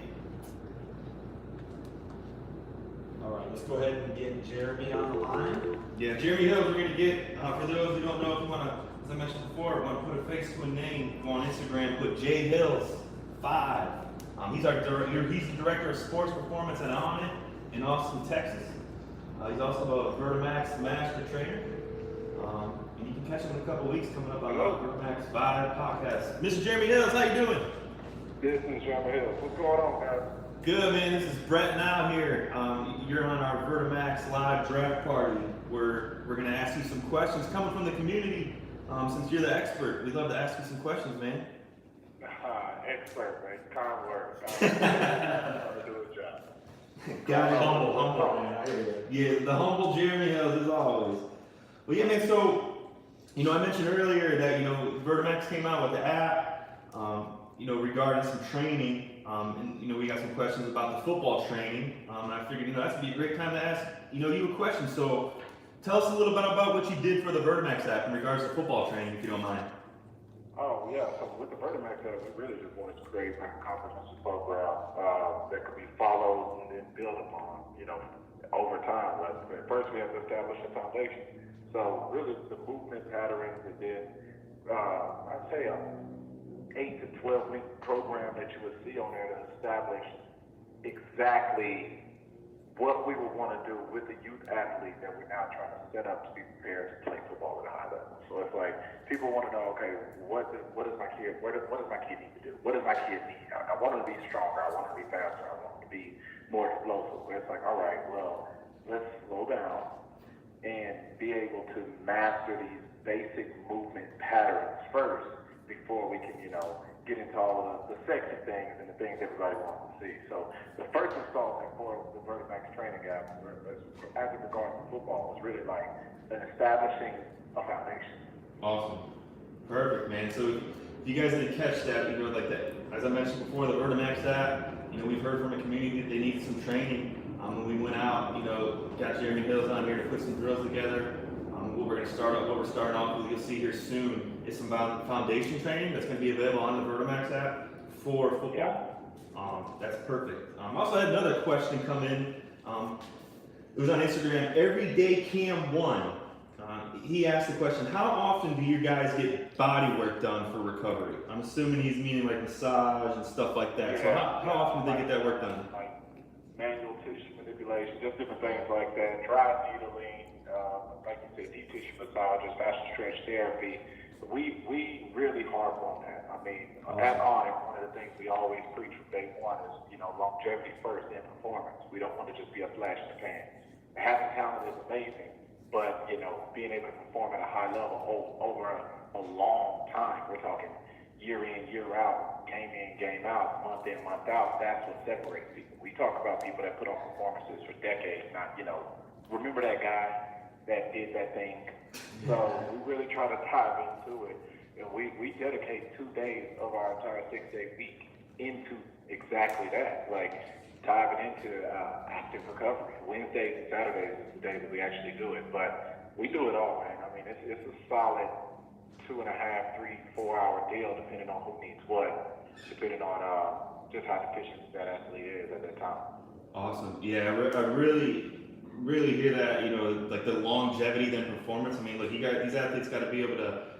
All right, let's go ahead and get Jeremy on the line. Yeah, Jeremy Hills, we're gonna get, for those who don't know, if you wanna, as I mentioned before, wanna put a face to a name, go on Instagram, put J Hills 5. He's the director of sports performance at Omni in Austin, Texas. He's also a VertiMax master trainer. And you can catch him in a couple weeks coming up on the VertiMax 5 podcast. Mr. Jeremy Hills, how you doing? This is Jeremy Hill. What's going on, guys? Good, man. This is Brett Now here. You're on our VertiMax live draft party where we're going to ask you some questions coming from the community. Since you're the expert, we'd love to ask you some questions, man. Expert, man. Kind words. I'll do a job. Got it. Humble, man. I hear you. Yeah, the humble Jeremy Hills as always. Well, yeah, man. So, I mentioned earlier that VertiMax came out with the app. Regarding some training. And we got some questions about the football training. And I figured, that's gonna be a great time to ask, you a question. So tell us a little bit about what you did for the VertiMax app in regards to football training, if you don't mind. Oh, yeah. So with the VertiMax, we really just wanted to create a comprehensive program that could be followed and then built upon, over time. Like, first, we have to establish a foundation. So really, the movement patterns, and then I'd say 8 to 12 week program that you would see on there to establish exactly what we would want to do with the youth athlete that we're now trying to set up to be prepared to play football at a high level. So it's like people want to know, okay, what does my kid need to do? What does my kid need? I want him to be stronger. I want him to be faster. I want him to be more explosive. But it's like, all right, well, let's slow down and be able to master these basic movement patterns first before we can, get into all of the sexy things and the things everybody wants to see. So the first installment for the VertiMax training app, as it regards to football, was really like establishing a foundation. Awesome. Perfect, man. So if you guys didn't catch that, like that, as I mentioned before, the VertiMax app, we've heard from a community that they need some training. When we went out, got Jeremy Hills on here to put some drills together. What we're starting off with, you'll see here soon, is some foundation training that's going to be available on the VertiMax app for football. Yeah. That's perfect. I also had another question come in. It was on Instagram, Everyday Cam 1. He asked the question, how often do you guys get body work done for recovery? I'm assuming he's meaning like massage and stuff like that. So how often do they get that work done? Like manual tissue manipulation, just different things like that. Dry needling, like you said, deep tissue massages, fascia stretch therapy. We really harp on that. I mean, at Onyx, one of the things we always preach from day one is, longevity first, then performance. We don't want to just be a flash in the pan. Having talent is amazing, but, being able to perform at a high level over a long time, we're talking year in, year out, game in, game out, month in, month out, that's what separates people. We talk about people that put on performances for decades, not, remember that guy that did that thing. So we really try to dive into it. We dedicate 2 days of our entire 6-day week into exactly that, like diving into active recovery. Wednesdays and Saturdays is the day that we actually do it, but we do it all, man. I mean, it's a solid 2.5, 3, 4 hour deal, depending on who needs what, depending on just how deficient that athlete is at that time. Awesome. Yeah, I really hear that, like the longevity then performance. I mean, like these athletes got to be able to,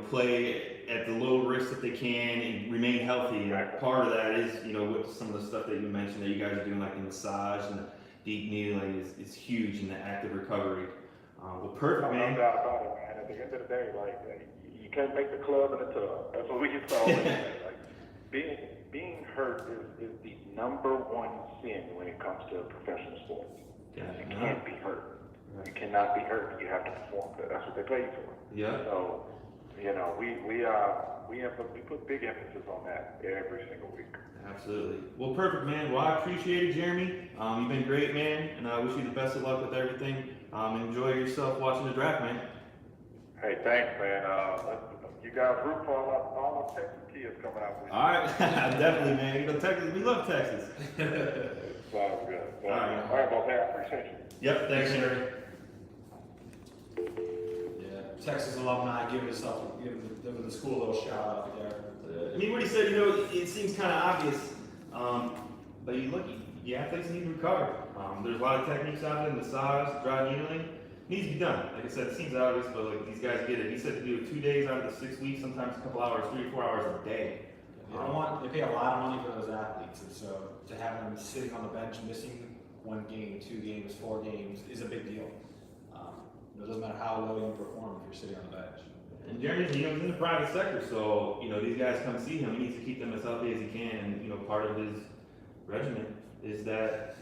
play at the low risk that they can and remain healthy. And part of that is, with some of the stuff that you mentioned that you guys are doing, like the massage and the deep needling is huge in the active recovery. Well, perfect, man. No doubt about it, man. At the end of the day, like, you can't make the club in the tub. That's what we used to always say. Like, being hurt is the #1 sin when it comes to professional sports. Yeah. You can't be hurt. You cannot be hurt. You have to perform. That's what they pay you for. Yeah. So, we put big emphasis on that every single week. Absolutely. Well, perfect, man. Well, I appreciate it, Jeremy. You've been great, man, and I wish you the best of luck with everything. Enjoy yourself watching the draft, man. Hey, thanks, man. You guys root for all the Texas kids coming out with you. All right, definitely, man. You know, Texas, we love Texas. Sounds good. All right. All right, well, man, I appreciate you. Yep, thanks, Henry. Yeah, Texas alumni giving the school a little shout out there. I mean, what he said, you know, it seems kind of obvious, but you look, the athletes need to recover. There's a lot of techniques out there, massage, dry needling, needs to be done. Like I said, it seems obvious, but like these guys get it. He said to do it 2 days out of the 6 weeks, sometimes a couple hours, 3 or 4 hours a day. They pay a lot of money for those athletes, and so to have them sitting on the bench missing 1 game, 2 games, 4 games is a big deal. It doesn't matter how well you perform if you're sitting on the bench. And Jeremy's, you know, he's in the private sector, so, you know, these guys come see him. He needs to keep them as healthy as he can. And, you know, part of his regimen is that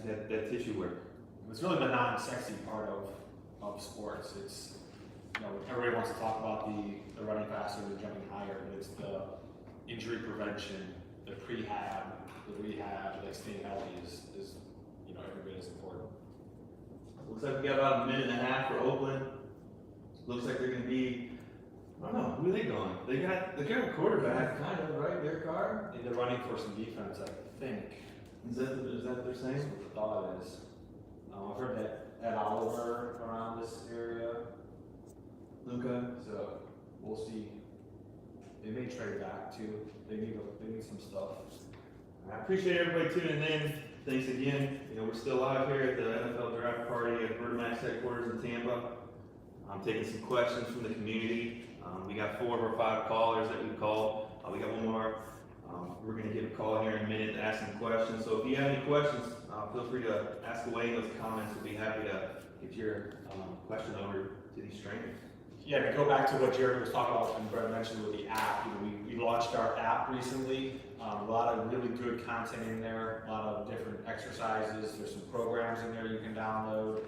tissue work. It's really the non-sexy part of sports. It's, you know, everybody wants to talk about the running faster, the jumping higher, but it's the injury prevention, the prehab, the rehab, like staying healthy is you know, every bit as important. Looks like we got about a minute and a half for Oakland. Looks like they're going to be, I don't know, who are they going? They got a quarterback, kind of, right? Their car? They're running for some defense, I think. Is that what they're That's saying? what the thought is. I've heard that Ed Oliver around this area, Okay. so we'll see. They may trade back too. They need some stuff. I appreciate everybody tuning in. Thanks again. You know, we're still live here at the NFL Draft Party at VertiMax headquarters in Tampa. I'm taking some questions from the community. We got 4 of our 5 callers that we called. We got one more. We're going to give a call here in a minute to ask some questions. So if you have any questions, feel free to ask away in those comments. We'll be happy to get your question over to these trainers. Yeah, to go back to what Jeremy was talking about and Brett mentioned with the app, you know, we launched our app recently. A lot of really good content in there, a lot of different exercises. There's some programs in there you can download.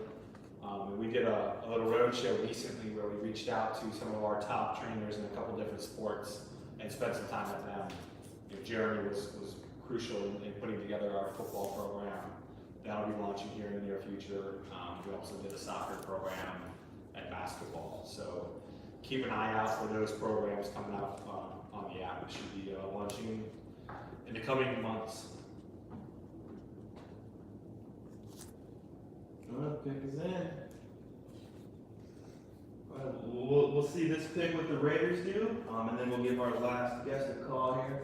And we did a little road show recently where we reached out to some of our top trainers in a couple different sports and spent some time with them. You know, Jeremy was crucial in putting together our football program. That'll be launching here in the near future. We also did a soccer program and basketball. So keep an eye out for those programs coming out on the app. It should be launching in the coming months. Well, pick is in. We'll see this pick what the Raiders do, and then we'll give our last guest a call here.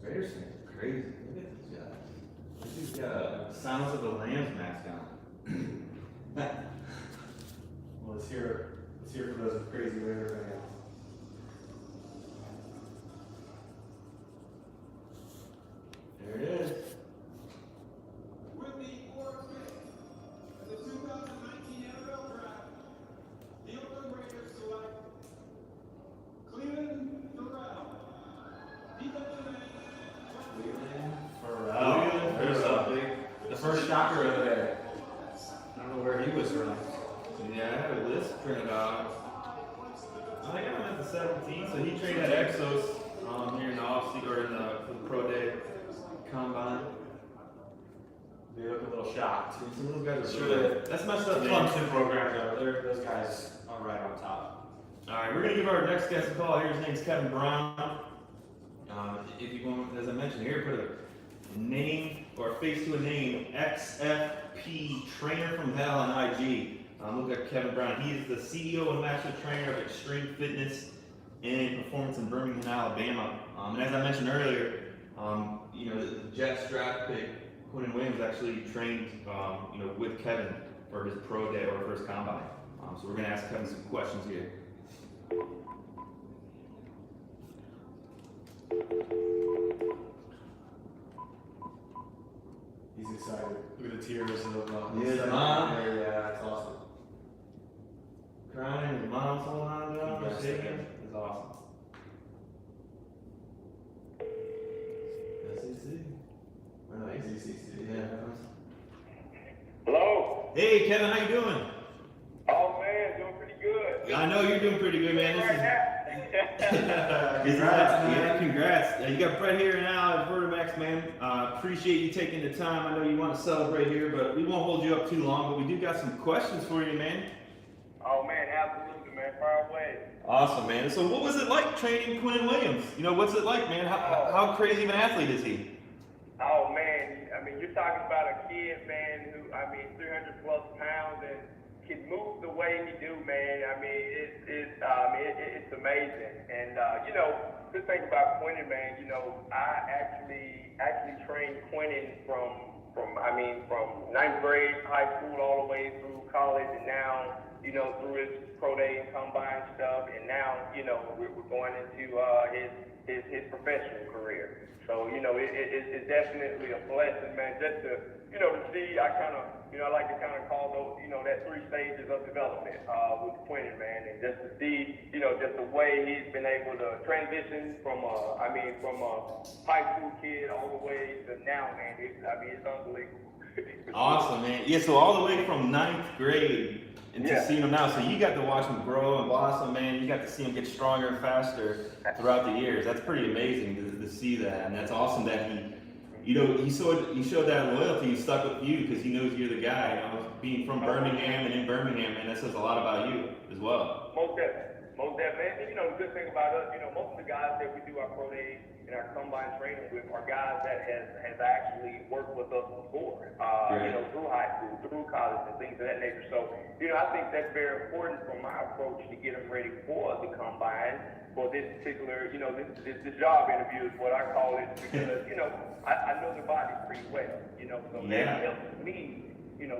Raiders fans are crazy. Look at these guys. This dude's got a Silence of the Lambs mask on. Well, let's hear for those crazy Raider fans. There it is. With the fourth pick in the 2019 NFL Draft, the Oakland Raiders select Cleveland Farrell, defensive end. There's something. The first shocker of the day. I don't know where he was ranked. Yeah, I have a list printed out. I got him at the 17, so he trained at Exos here in the offseason or for the pro day combine. They look a little shocked. Some of those guys are Sure, really, that's messed up. The Man. Clemson program, though, those guys are right on top. All right, we're gonna give our next guest a call here. His name's Kevin Brown. If you want, as I mentioned here, put a name or a face to a name, XFP Trainer from Hell on IG. Look at Kevin Brown. He is the CEO and master trainer of Extreme Fitness and Performance in Birmingham, Alabama. And as I mentioned earlier, you know, the Jets draft pick, Quinn Williams, actually trained, you know, with Kevin for his pro day or for his combine. So we're gonna ask Kevin some questions here. He's excited. Look at the tears of Yeah, mom. Yeah, that's awesome. Crying, his mom's holding on to him, Yes, shaking. yeah. It's awesome. SEC. Or no, ACC. Yeah. Hello? Hey, Kevin, how you doing? Oh, man, doing pretty good. I know you're doing pretty good, man. Right now. Congrats, man. Yeah, congrats. You got Brett here now at VertiMax, man. Appreciate you taking the time. I know you want to celebrate here, but we won't hold you up too long. But we do got some questions for you, man. Oh, man, Awesome, man. So what was it like training Quinn Williams? You know, what's it like, man? How crazy of an athlete is he? Oh man, I mean, you're talking about a kid, man, who, 300 plus pounds and can move the way he do, man. I mean, it's amazing. And good thing about Quentin, man, I actually trained Quentin from ninth grade, high school, all the way through college, and now, through his pro day and combine stuff, and now, we're going into his professional career. So, it's definitely a blessing, man, just to see. I like to kind of call those, that 3 stages of development with Quentin, man, and just to see, just the way he's been able to transition from a high school kid all the way to now, man. It's unbelievable. Awesome, man. Yeah, so all the way from ninth grade into seeing him now. So you got to watch him grow and blossom, man. You got to see him get stronger and faster throughout the years. That's pretty amazing to see that, and that's awesome that he showed that loyalty. He stuck with you because he knows you're the guy. Being from Birmingham and in Birmingham, man, that says a lot about you as well. Most definitely. And, the good thing about us, most of the guys that we do our pro days and our combine training with are guys that has actually worked with us before, through high school, through college, and things of that nature. So, I think that's very important for my approach to get them ready for the combine. For this particular, this job interview is what I call it, because, I know their bodies pretty well, so that helps me,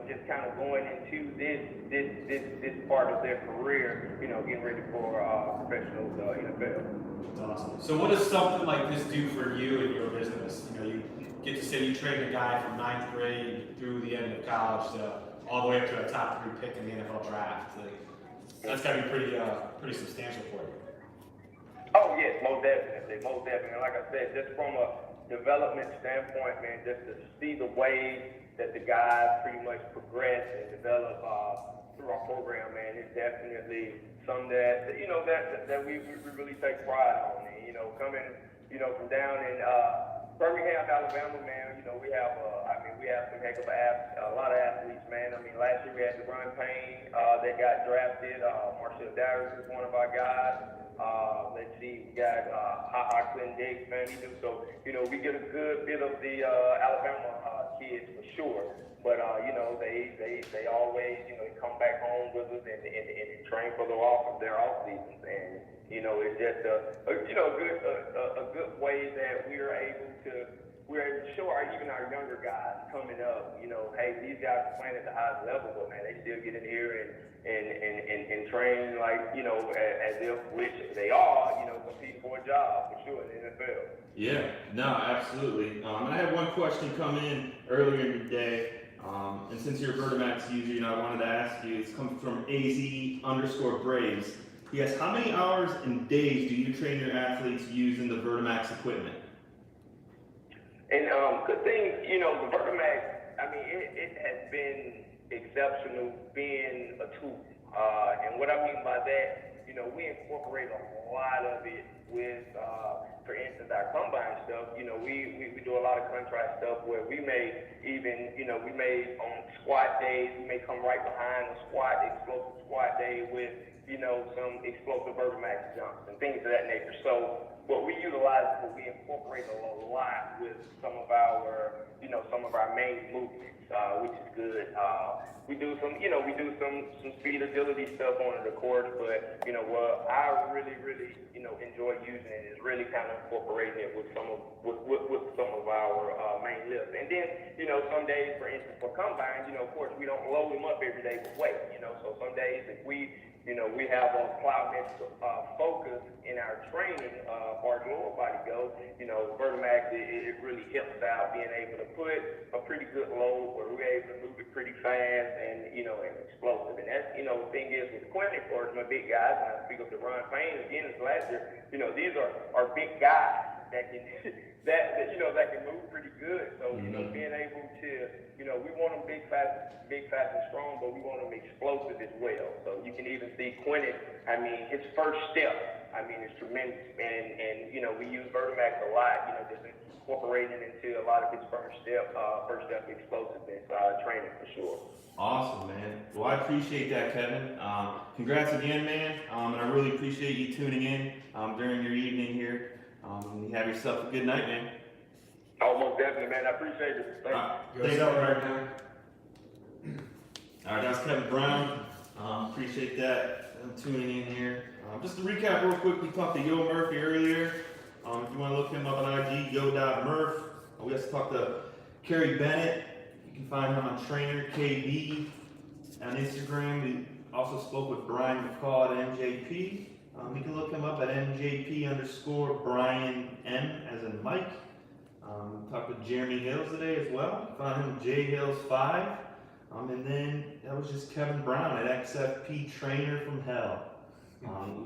just kind of going into this part of their career, getting ready for professional NFL. That's awesome. So what does something like this do for you and your business? You get to say you train a guy from ninth grade through the end of college to all the way up to a top 3 pick in the NFL draft. That's got to be pretty substantial for you. Oh yes, most definitely. And like I said, just from a development standpoint, man, just to see the way that the guys pretty much progress and develop through our program, man, it's definitely something that that we really take pride on. And, coming from down in Birmingham, Alabama, man, we have some heck of a lot of athletes, man. Last year we had Deron Payne that got drafted. Marshall Darius is one of our guys. Let's see, we got Clinton Diggs, man. So, we get a good bit of the Alabama kids for sure. But they always come back home with us and train for their off seasons, and it's just a good way that we're able to show even our younger guys coming up, hey, these guys are playing at the highest level, but man, they still get in here and train like, as if which they are, competing for a job for sure in the NFL. Yeah, no, absolutely. And I had one question come in earlier in the day, and since you're a VertiMax user, I wanted to ask you. It's come from AZ_Braves. He asks, how many hours and days do you train your athletes using the VertiMax equipment? And good thing, the VertiMax, it has been exceptional being a tool. And what I mean by that, we incorporate a lot of it with, for instance, our combine stuff. We do a lot of contrast stuff where we may even, we may on squat days, we may come right behind a explosive squat day with, some explosive VertiMax jumps and things of that nature. So what we utilize, we incorporate a lot with some of our main movements, which is good. We do some speed agility stuff on the court, but what I really enjoy using it is really kind of incorporating it with some of our main lifts. And then some days, for instance, for combines, of course we don't load them up every day with weight. So some days if we have a plyometric focus in our training, far as lower body goes, VertiMax, it really helps out being able to put a pretty good load where we're able to move it pretty fast and explosive. And that's, the thing is with Quentin, of course, my big guys, and I speak of Deron Payne again this last year, these are big guys. that can that can move pretty good. So being able to we want them big, fast, and strong, but we want them explosive as well. So you can even see Quentin. I mean, his first step, is tremendous, and we use VertiMax a lot. Just incorporating into a lot of his first step explosiveness training for sure. Awesome, man. Well, I appreciate that, Kevin. Congrats again, man. And I really appreciate you tuning in during your evening here. You have yourself a good night, man. Oh, most definitely, man. I appreciate it. Thank you. Go sell right now. All right, that's Kevin Brown. Appreciate that. Tuning in here. Just to recap real quick, we talked to Yo Murphy earlier. If you want to look him up on IG, yo.murph. We also talked to Kerry Bennett. You can find him on Trainer KB on Instagram. We also spoke with Brian McCall at MJP. You can look him up at MJP_Brian M as in Mike. Talked with Jeremy Hills today as well. Found him JHills5. And then that was just Kevin Brown at XFP Trainer from Hell.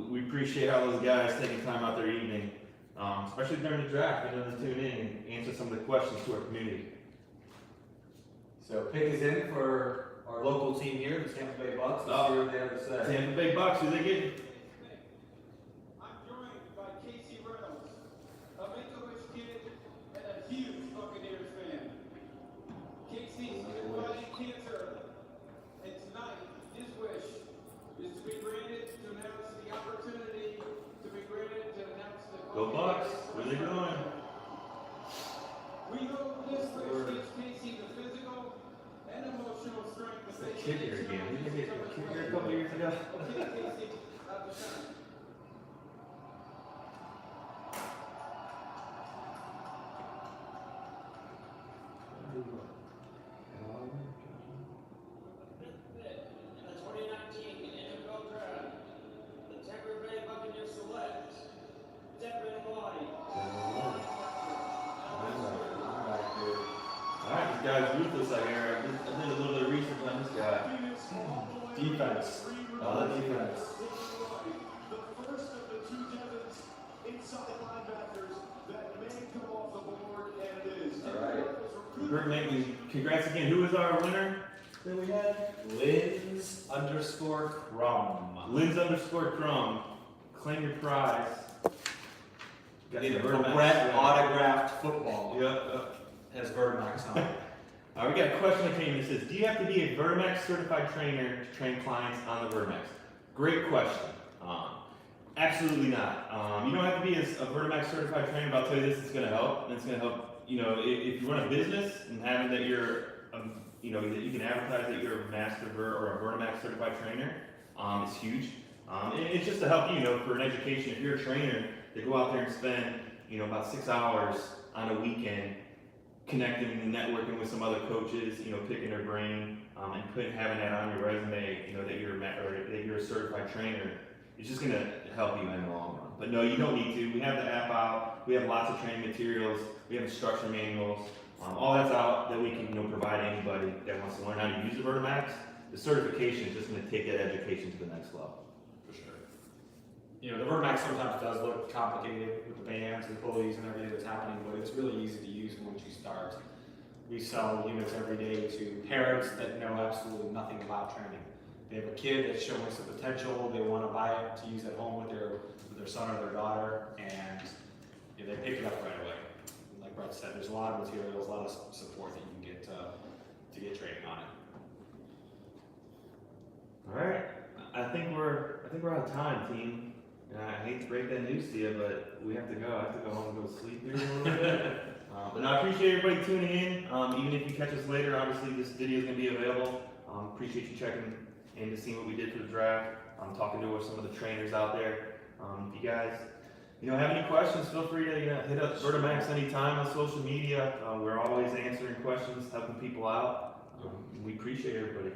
We appreciate all those guys taking time out their evening, especially during the draft, to tune in and answer some of the questions to our community. So pick is in for our local team here, the Tampa Bay Bucks. Let's see what they have to say. Tampa Bay Bucks, who they getting? I'm joined by Casey Reynolds, a Make-A-Wish kid and a huge Buccaneers fan. Casey is fighting cancer, and tonight his wish is to be granted to announce the opportunity to be granted to announce the Go Bucks, where they going? We hope this wish gives Casey the physical and emotional strength to face Kid here again. We didn't get a kid here a couple years ago. Okay, Casey, out the shine. In the 2019 NFL Draft, the Tampa Bay Buccaneers select Devin White. Alright, this guy's ruthless, I hear. I did a little bit of research on this guy. Defense. The defense. The first of the two Devons inside linebackers that may come off the board, and it is. Alright. Greg Maitland, congrats again. Who was our winner that we had? Lins_Crum. Lins_Crum. Claim your prize. Got In the the VertiMax red swag. autographed football. Yep. Has VertiMax on it. We got a question that came in that says, do you have to be a VertiMax certified trainer to train clients on the VertiMax? Great question. Absolutely not. You don't have to be a VertiMax certified trainer, but I'll tell you this, it's going to help. And it's going to help, if you run a business and having that you're, that you can advertise that you're a master or a VertiMax certified trainer, it's huge. And it's just to help for an education. If you're a trainer, to go out there and spend, about 6 hours on a weekend connecting and networking with some other coaches, picking their brain, and having that on your resume, that you're a certified trainer. It's just going to help you in the long run. But no, you don't need to. We have the app out. We have lots of training materials. We have instruction manuals. All that's out that we can provide anybody that wants to learn how to use the VertiMax. The certification is just going to take that education to the next level. For sure. The VertiMax sometimes does look complicated with the bands and pulleys and everything that's happening, but it's really easy to use once you start. We sell units every day to parents that know absolutely nothing about training. They have a kid that's showing some potential, they want to buy it to use at home with their son or their daughter, and they pick it up right away. Like Brett said, there's a lot of materials, a lot of support that you can get to get training on it. All right. I think we're out of time, team. I hate to break that news to you, but we have to go. I have to go home and go sleep here a little bit. But I appreciate everybody tuning in. Even if you catch us later, obviously this video is going to be available. Appreciate you checking in to see what we did for the draft. I'm talking to some of the trainers out there. If you guys, have any questions, feel free to hit up VertiMax anytime on social media. We're always answering questions, helping people out. We appreciate everybody.